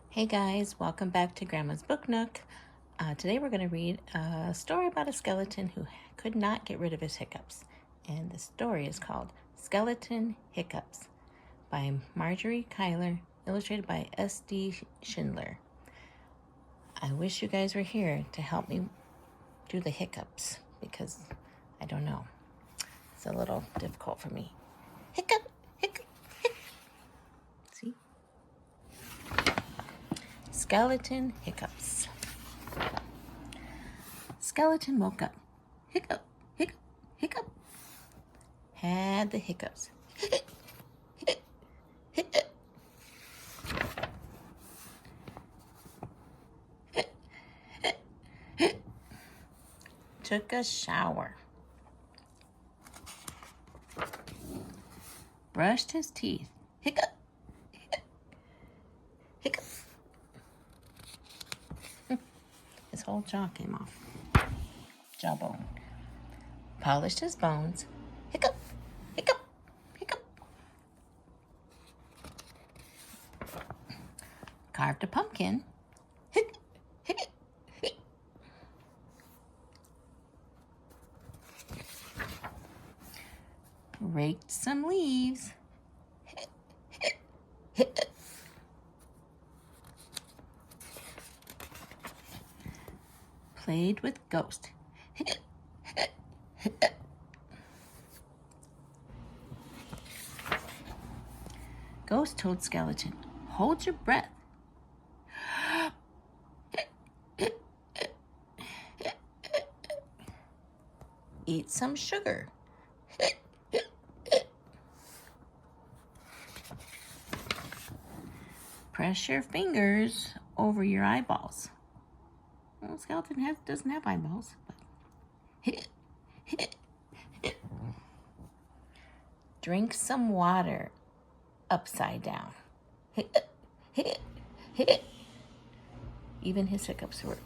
Hey guys, welcome back to Grandma's Book Nook. Today we're going to read a story about a skeleton who could not get rid of his hiccups. And the story is called Skeleton Hiccups by Marjorie Kyler, illustrated by S.D. Schindler. I wish you guys were here to help me do the hiccups because I don't know. It's a little difficult for me. Hiccup, hiccup, hiccup. See? Skeleton Hiccups. Skeleton woke up. Hiccup, hiccup, hiccup. Had the hiccups. Took a shower. Brushed his teeth. Hiccup, hiccup, hiccup. His whole jaw came off. Jawbone. Polished his bones. Hiccup, hiccup, hiccup. Carved a pumpkin. Hiccup, hiccup, hiccup. Raked some leaves. Hiccup, hiccup, hiccup. Played with ghost. Hiccup, hiccup, hiccup. Ghost told skeleton, hold your breath. Eat some sugar. Press your fingers over your eyeballs. Well, skeleton doesn't have eyeballs. But drink some water upside down. Even his hiccups were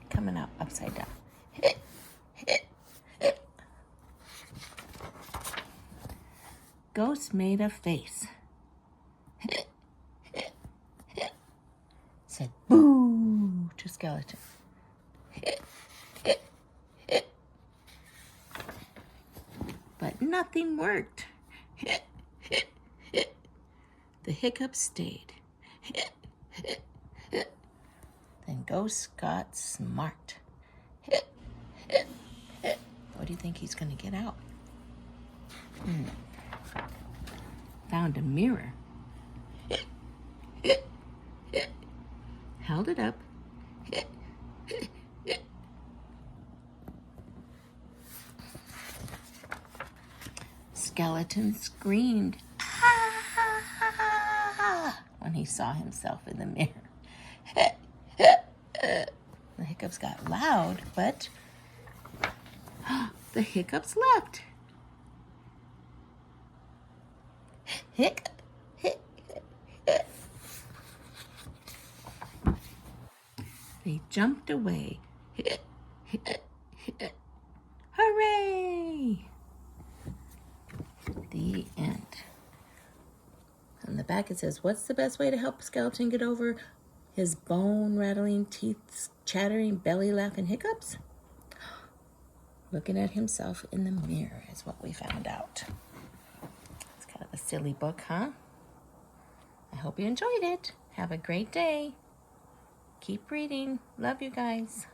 coming out upside down. Ghost made a face. Said boo to skeleton. But nothing worked. The hiccups stayed. Then Ghost got smart. What do you think he's going to get out? Found a mirror. Held it up. Skeleton screamed ah! When he saw himself in the mirror. The hiccups got loud, but the hiccups left. Hiccup, hiccup. They jumped away. Hooray! The end. On the back it says, what's the best way to help a skeleton get over his bone rattling, teeth chattering, belly laughing hiccups? Looking at himself in the mirror is what we found out. It's kind of a silly book, huh? I hope you enjoyed it. Have a great day. Keep reading. Love you guys.